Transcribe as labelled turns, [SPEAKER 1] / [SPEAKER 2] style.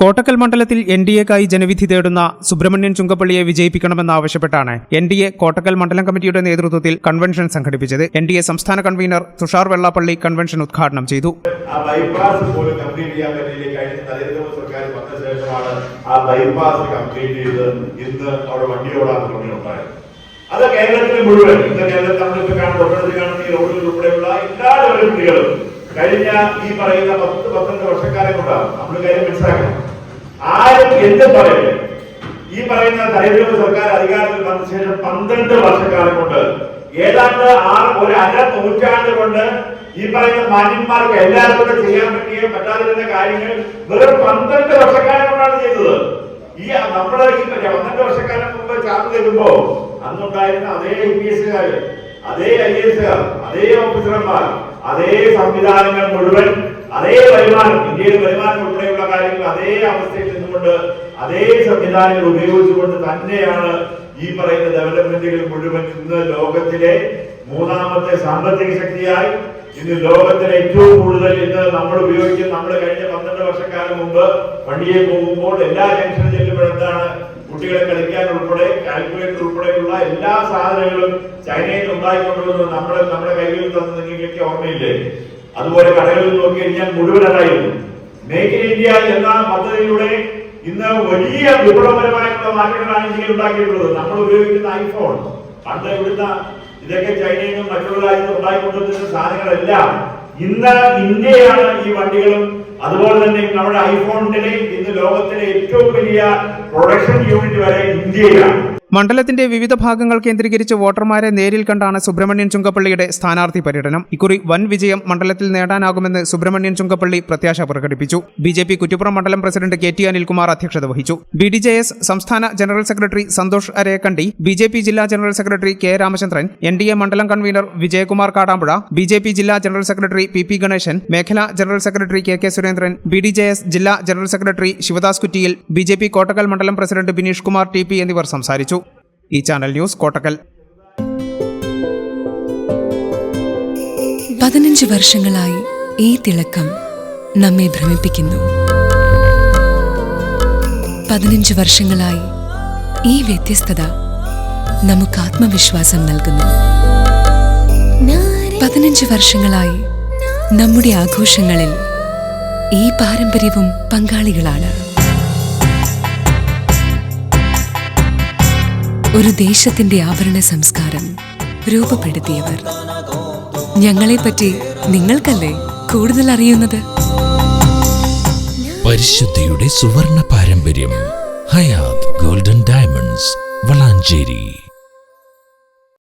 [SPEAKER 1] കോട്ടക്കൽ മണ്ഡലത്തിൽ എൻഡിഎക്കായി ജനവിധി തേടുന്ന സുബ്രഹ്മണ്യൻ ചുങ്കപ്പള്ളിയെ വിജയിപ്പിക്കണമെന്നാവശ്യപ്പെട്ടാണ് എൻഡിഎ കോട്ടക്കൽ മണ്ഡലം കമ്മിറ്റിയുടെ നേതൃത്വത്തിൽ കൺവെൻഷൻ സംഘടിപ്പിച്ചത്. എൻഡിഎ സംസ്ഥാന കൺവീനർ തുഷാർ വെള്ളാപ്പള്ളി കൺവെൻഷൻ ഉദ്ഘാടനം ചെയ്തു.
[SPEAKER 2] അത് കേരളത്തിൽ മുഴുവൻ കേരളത്തിൽ നമ്മളിപ്പോൾ കാണുന്ന ഈ റോഡിൽ ഉൾപ്പെടെയുള്ള എല്ലാ ഡെവലപ്മെന്റുകളും കഴിഞ്ഞ ഈ പറയുന്ന 10-12 വർഷക്കാലം കൊണ്ടാണ് നമ്മൾ കാര്യം മനസ്സിലാക്കണം. ആരും എന്ത് പറയട്ടെ, ഈ പറയുന്ന തെരഞ്ഞെടുപ്പ് സർക്കാർ അധികാരത്തിൽ വന്ന ശേഷം 12 വർഷക്കാലം കൊണ്ട് ഏതാണ്ട് ഒരു അര നൂറ്റാണ്ട് കൊണ്ട് ഈ പറയുന്ന മാന്യന്മാർക്ക് എല്ലാവരും കൂടെ ചെയ്യാൻ പറ്റിയ പറ്റാതിരുന്ന കാര്യങ്ങൾ വെറും 12 വർഷക്കാലം കൊണ്ടാണ് ചെയ്തത്. ഈ നമ്മുടെ ഈ 12 വർഷക്കാലം മുമ്പ് ചാർജ് തരുമ്പോ അന്നുണ്ടായിരുന്ന അതേ IPS-കാര്, അതേ IAS-കാർ, അതേ ഓഫീസർമാർ, അതേ സംവിധാനങ്ങൾ മുഴുവൻ, അതേ വരുമാനം, ഇന്ത്യയുടെ വരുമാനം ഉൾപ്പെടെയുള്ള കാര്യങ്ങൾ അതേ അവസ്ഥയിൽ നിന്നുകൊണ്ട് അതേ സംവിധാനങ്ങൾ ഉപയോഗിച്ചുകൊണ്ട് തന്നെയാണ് ഈ പറയുന്ന ഡെവലപ്മെന്റുകൾ മുഴുവൻ ഇന്ന് ലോകത്തിലെ 3ാമത്തെ സാമ്പത്തിക ശക്തിയായി, ഇന്ന് ലോകത്തിലെ ഏറ്റവും കൂടുതൽ ഇന്ന് നമ്മൾ ഉപയോഗിക്കുന്ന, നമ്മൾ കഴിഞ്ഞ 12 വർഷക്കാലം മുമ്പ് വണ്ടിയെ പോകുമ്പോൾ എല്ലാ ജംഗ്ഷനും ചെല്ലുമ്പോഴെന്താണ് കുട്ടികളെ കളിക്കാൻ ഉൾപ്പെടെ കാൽക്കുലേറ്റർ ഉൾപ്പെടെയുള്ള എല്ലാ സാധനങ്ങളും ചൈനയിൽ ഉണ്ടായിക്കൊണ്ടുവന്ന് നമ്മുടെ കൈകളിൽ തന്ന നിങ്ങൾക്ക് ഓർമ്മയില്ലേ? അതുപോലെ കടകളിൽ നോക്കി കഴിഞ്ഞാൽ മുഴുവനായിരുന്നു. മേക്ക് ഇൻ ഇന്ത്യ എന്ന പദ്ധതിയിലൂടെ ഇന്ന് വലിയ വിപ്ലവപരമായിട്ടുള്ള മാറ്റങ്ങളാണ് ഇന്ത്യയിൽ ഉണ്ടാക്കിയിട്ടുള്ളത്. നമ്മൾ ഉപയോഗിക്കുന്ന ഐഫോൺ, പണ്ട് ഇവിടുന്ന് ഇതൊക്കെ ചൈനയിൽ നിന്നും മറ്റുള്ള രാജ്യത്ത് ഉണ്ടായിക്കൊണ്ടിരുന്ന സാധനങ്ങളെല്ലാം ഇന്ന് ഇന്ത്യയാണ് ഈ വണ്ടികളും അതുപോലെ തന്നെ നമ്മുടെ ഐഫോണിന്റെ ഇന്ന് ലോകത്തിലെ ഏറ്റവും വലിയ പ്രൊഡക്ഷൻ യൂണിറ്റ് വരെ ഇന്ത്യയിലാണ്.
[SPEAKER 1] മണ്ഡലത്തിന്റെ വിവിധ ഭാഗങ്ങൾ കേന്ദ്രീകരിച്ച് വോട്ടർമാരെ നേരിൽ കണ്ടാണ് സുബ്രഹ്മണ്യൻ ചുങ്കപ്പള്ളിയുടെ സ്ഥാനാർത്ഥി പര്യടനം. ഇക്കുറി വൻ വിജയം മണ്ഡലത്തിൽ നേടാനാകുമെന്ന് സുബ്രഹ്മണ്യൻ ചുങ്കപ്പള്ളി പ്രത്യാശ പ്രകടിപ്പിച്ചു. BJP കുറ്റിപ്പുറം മണ്ഡലം പ്രസിഡന്റ് KT അനിൽകുമാർ അധ്യക്ഷത വഹിച്ചു. BDJS സംസ്ഥാന general secretary Santhosh Arayakkandi, BJP ജില്ലാ general secretary K Ramachandran, NDA മണ്ഡലം കൺവീനർ വിജയകുമാർ കാടാമ്പുഴ, BJP ജില്ലാ ജനറൽ സെക്രട്ടറി PP ഗണേശൻ, മേഖലാ general secretary KK Surendran, BDJS ജില്ലാ general secretary Sivadas Kuttiyil, BJP Kottakkal മണ്ഡലം പ്രസിഡന്റ് ബിനീഷ് കുമാർ TP എന്നിവർ സംസാരിച്ചു. ഈ ചാനൽ ന്യൂസ് കോട്ടക്കൽ.
[SPEAKER 3] 15 വർഷങ്ങളായി ഈ തിളക്കം നമ്മെ ഭ്രമിപ്പിക്കുന്നു. 15 വർഷങ്ങളായി ഈ വ്യത്യസ്തത നമുക്ക് ആത്മവിശ്വാസം നൽകുന്നു. 15 വർഷങ്ങളായി നമ്മുടെ ആഘോഷങ്ങളിൽ ഈ പാരമ്പര്യവും പങ്കാളികളാണ്. ഒരു ദേശത്തിന്റെ ആഭരണ സംസ്കാരം രൂപപ്പെടുത്തിയവർ. ഞങ്ങളെപ്പറ്റി നിങ്ങൾക്കല്ലേ കൂടുതൽ അറിയുന്നത്?
[SPEAKER 4] പരിശുദ്ധിയുടെ സുവർണ പാരമ്പര്യം. Hayath golden diamonds, Valanchery.